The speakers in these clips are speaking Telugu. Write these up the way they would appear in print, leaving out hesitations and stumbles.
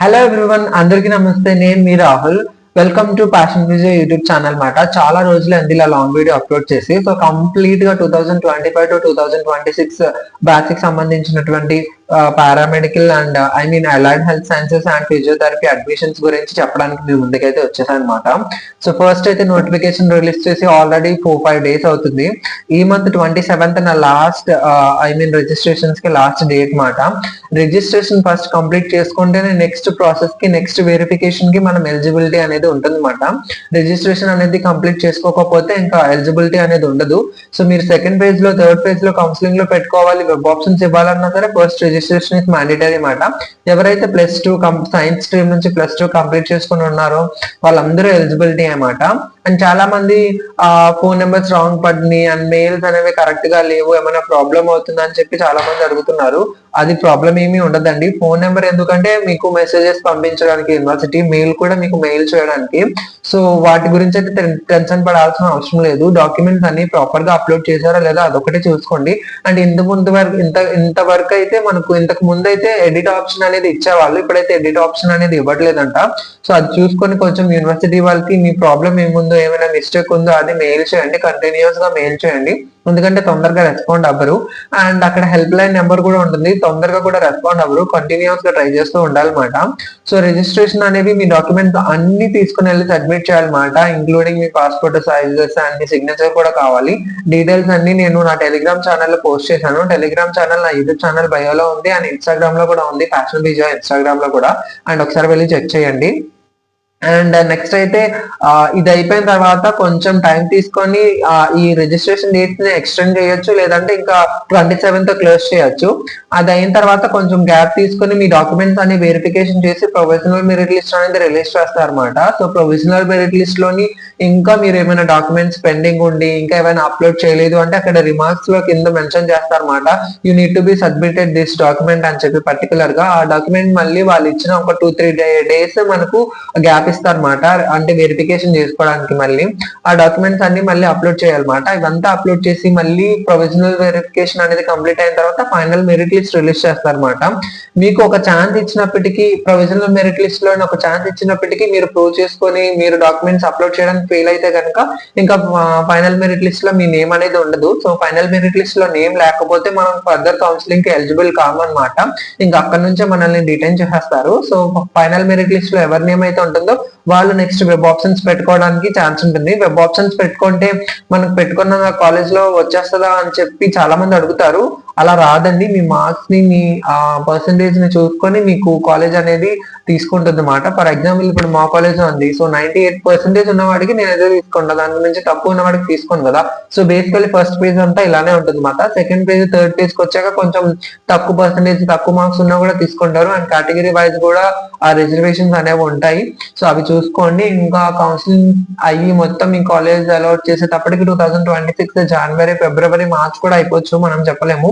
హలో ఎవ్రీవన్, అందరికీ నమస్తే. నేను మీ Rahul. Welcome to passion Vijay YouTube channel మాట. చాలా రోజులు అంది ఇలా లాంగ్ వీడియో అప్లోడ్ చేసి. సో కంప్లీట్ గా 2025 టు 2026 బ్యాచ్ కి సంబంధించినటువంటి paramedical and allied health sciences and physiotherapy admissions గురించి చెప్పడానికి మీ ముందుకైతే వచ్చేసాను అనమాట. సో ఫస్ట్ అయితే నోటిఫికేషన్ రిలీజ్ చేసి ఆల్రెడీ 4-5 డేస్ అవుతుంది. ఈ మంత్ 27th నా లాస్ట్ రిజిస్ట్రేషన్స్ కి లాస్ట్ డేట్ మాట. రిజిస్ట్రేషన్ ఫస్ట్ కంప్లీట్ చేసుకుంటేనే నెక్స్ట్ ప్రాసెస్ కి నెక్స్ట్ వెరిఫికేషన్ కి మనం ఎలిజిబిలిటీ అనేది ఉంటుంది అనమాట. రిజిస్ట్రేషన్ అనేది కంప్లీట్ చేసుకోకపోతే ఇంకా ఎలిజిబిలిటీ అనేది ఉండదు. సో మీరు సెకండ్ ఫేజ్ లో, థర్డ్ ఫేజ్ లో కౌన్సిలింగ్ లో పెట్టుకోవాలి, వెబ్ ఆప్షన్స్ ఇవ్వాలన్నా సరే ఫస్ట్ రిజిస్ట్రేషన్ ఇస్ మ్యాండేటరీ అనమాట. ఎవరైతే +2 సైన్స్ స్ట్రీమ్ నుంచి +2 కంప్లీట్ చేసుకుని ఉన్నారో వాళ్ళందరూ ఎలిజిబిలిటీ అనమాట. అండ్ చాలా మంది ఫోన్ నెంబర్స్ రాంగ్ పడినాయి అండ్ మెయిల్స్ అనేవి కరెక్ట్ గా లేవు, ఏమైనా ప్రాబ్లం అవుతుందా అని చెప్పి చాలా మంది అడుగుతున్నారు. అది ప్రాబ్లం ఏమీ ఉండదండి. ఫోన్ నెంబర్ ఎందుకంటే మీకు మెసేజెస్ పంపించడానికి, యూనివర్సిటీ మెయిల్ కూడా మీకు మెయిల్ చేయడానికి. సో వాటి గురించి అయితే టెన్షన్ పడాల్సిన అవసరం లేదు. డాక్యుమెంట్స్ అన్ని ప్రాపర్ గా అప్లోడ్ చేశారా లేదా అదొకటి చూసుకోండి. అండ్ ఇంత వరకు అయితే మనకు ఇంతకు ముందు అయితే ఎడిట్ ఆప్షన్ అనేది ఇచ్చేవాళ్ళు, ఇప్పుడైతే ఎడిట్ ఆప్షన్ అనేది ఇవ్వట్లేదంట. సో అది చూసుకొని కొంచెం యూనివర్సిటీ వాళ్ళకి మీ ప్రాబ్లం ఏముందో, ఏమైనా మిస్టేక్ ఉందో అది మెయిల్ చేయండి, కంటిన్యూస్ గా మెయిల్ చేయండి. ఎందుకంటే తొందరగా రెస్పాండ్ అవ్వరు. అండ్ అక్కడ హెల్ప్ లైన్ నెంబర్ కూడా ఉంటుంది, తొందరగా కూడా రెస్పాండ్ అవ్వరు. కంటిన్యూస్ గా ట్రై చేస్తూ ఉండాలన్నమాట. సో రిజిస్ట్రేషన్ అనేవి మీ డాక్యుమెంట్స్ అన్ని తీసుకుని వెళ్ళి సబ్మిట్ చేయాలన్నమాట. Including me passport sizes and me signature కూడా కావాలి. డీటెయిల్స్ అన్ని నేను నా టెలిగ్రామ్ ఛానల్ లో పోస్ట్ చేశాను. టెలిగ్రామ్ ఛానల్ నా యూట్యూబ్ ఛానల్ బయోలో ఉంది అండ్ ఇన్స్టాగ్రామ్ లో కూడా ఉంది, ప్యాషన్ విజయ్ ఇన్స్టాగ్రామ్ లో కూడా. అండ్ ఒకసారి వెళ్ళి చెక్ చేయండి. అండ్ నెక్స్ట్ అయితే ఇది అయిపోయిన తర్వాత కొంచెం టైం తీసుకొని ఈ రిజిస్ట్రేషన్ డేట్ ని ఎక్స్టెండ్ చేయొచ్చు, లేదంటే ఇంకా 27th క్లోజ్ చేయొచ్చు. అది అయిన తర్వాత కొంచెం గ్యాప్ తీసుకొని మీ డాక్యుమెంట్స్ అన్ని వెరిఫికేషన్ చేసి ప్రొవిజనల్ మెరిట్ లిస్ట్ అనేది రిలీజ్ చేస్తారన్నమాట. సో ప్రొవిజనల్ మెరిట్ లిస్ట్ లోని ఇంకా మీరు ఏమైనా డాక్యుమెంట్స్ పెండింగ్ ఉండి ఇంకా ఏమైనా అప్లోడ్ చేయలేదు అంటే అక్కడ రిమార్క్స్ లో కింద మెన్షన్ చేస్తారన్నమాట. You need to be submitted this document అని చెప్పి పర్టికులర్ గా ఆ డాక్యుమెంట్ మళ్ళీ వాళ్ళు ఇచ్చిన ఒక 2-3 డేస్ మనకు గ్యాప్ ఇస్తారన్నమాట. అంటే వెరిఫికేషన్ చేసుకోవడానికి మళ్ళీ ఆ డాక్యుమెంట్స్ అన్ని మళ్ళీ అప్లోడ్ చేయాలన్నమాట. ఇవంతా అప్లోడ్ చేసి మళ్ళీ ప్రొవిజనల్ వెరిఫికేషన్ అనేది కంప్లీట్ అయిన తర్వాత ఫైనల్ మెరిట్ లిస్ట్ రిలీజ్ చేస్తారన్నమాట. మీకు ఒక ఛాన్స్ ఇచ్చినప్పటికీ, ప్రొవిజనల్ మెరిట్ లిస్ట్ లో ఒక ఛాన్స్ ఇచ్చినప్పటికీ మీరు ప్రూవ్ చేసుకొని మీరు డాక్యుమెంట్స్ అప్లోడ్ చేయడానికి ఫెయిల్ అయితే కనుక ఇంకా ఫైనల్ మెరిట్ లిస్ట్ లో మీ నేమ్ అనేది ఉండదు. సో ఫైనల్ మెరిట్ లిస్ట్ లో నేమ్ లేకపోతే మనం ఫర్దర్ కౌన్సిలింగ్ కి ఎలిజిబుల్ కామన్నమాట. ఇంకా అక్కడ నుంచే మనల్ని డిటైన్ చేసేస్తారు. సో ఫైనల్ మెరిట్ లిస్ట్ లో ఎవరి నేమ్ అయితే ఉంటుందో వాళ్ళు నెక్స్ట్ వెబ్ ఆప్షన్స్ పెట్టుకోవడానికి ఛాన్స్ ఉంటుంది. వెబ్ ఆప్షన్స్ పెట్టుకుంటే మనకు పెట్టుకున్న కాలేజ్ లో వచ్చేస్తుందా అని చెప్పి చాలా మంది అడుగుతారు. అలా రాదండి. మీ మార్క్స్ ని, మీ పర్సంటేజ్ ని చూసుకొని మీకు కాలేజ్ అనేది తీసుకుంటుంది అనమాట. ఫర్ ఎగ్జాంపుల్ ఇప్పుడు మా కాలేజ్ ఉంది. సో 98% ఉన్న వాడికి నేను ఏదో తీసుకుంటా, దాని నుంచి తక్కువ ఉన్న వాడికి తీసుకోను కదా. సో బేసికలీ ఫస్ట్ పేజ్ అంతా ఇలానే ఉంటుంది అనమాట. సెకండ్ పేజ్, థర్డ్ పేజ్ కి వచ్చాక కొంచెం తక్కువ పర్సంటేజ్, తక్కువ మార్క్స్ ఉన్నా కూడా తీసుకుంటారు. అండ్ కేటగిరీ వైజ్ కూడా ఆ రిజర్వేషన్స్ అనేవి ఉంటాయి. సో అవి చూసుకోండి. ఇంకా కౌన్సిలింగ్ అయ్యి మొత్తం మీ కాలేజ్ అలౌట్ చేసేటప్పటికి 2026 జనవరి, ఫిబ్రవరి, మార్చ్ కూడా అయిపోవచ్చు, మనం చెప్పలేము.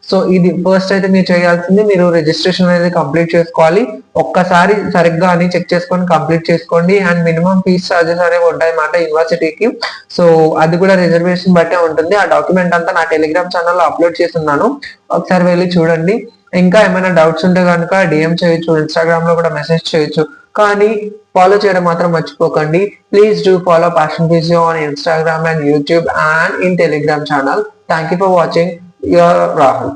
సో ఇది ఫస్ట్ అయితే మీరు చేయాల్సింది, మీరు రిజిస్ట్రేషన్ అనేది కంప్లీట్ చేసుకోవాలి. ఒక్కసారి సరిగ్గా అని చెక్ చేసుకొని కంప్లీట్ చేసుకోండి. అండ్ మినిమం ఫీజ్ చార్జెస్ అనేవి ఉంటాయి అన్నమాట యూనివర్సిటీకి. సో అది కూడా రిజర్వేషన్ బట్టే ఉంటుంది. ఆ డాక్యుమెంట్ అంతా నా టెలిగ్రామ్ ఛానల్లో అప్లోడ్ చేస్తున్నాను, ఒకసారి వెళ్ళి చూడండి. ఇంకా ఏమైనా డౌట్స్ ఉంటే కనుక డిఎం చేయొచ్చు, ఇన్స్టాగ్రామ్ లో కూడా మెసేజ్ చేయొచ్చు. కానీ ఫాలో చేయడం మాత్రం మర్చిపోకండి. Please do follow passion physio on Instagram and YouTube and in Telegram channel. Thank you for watching. Your Rahul.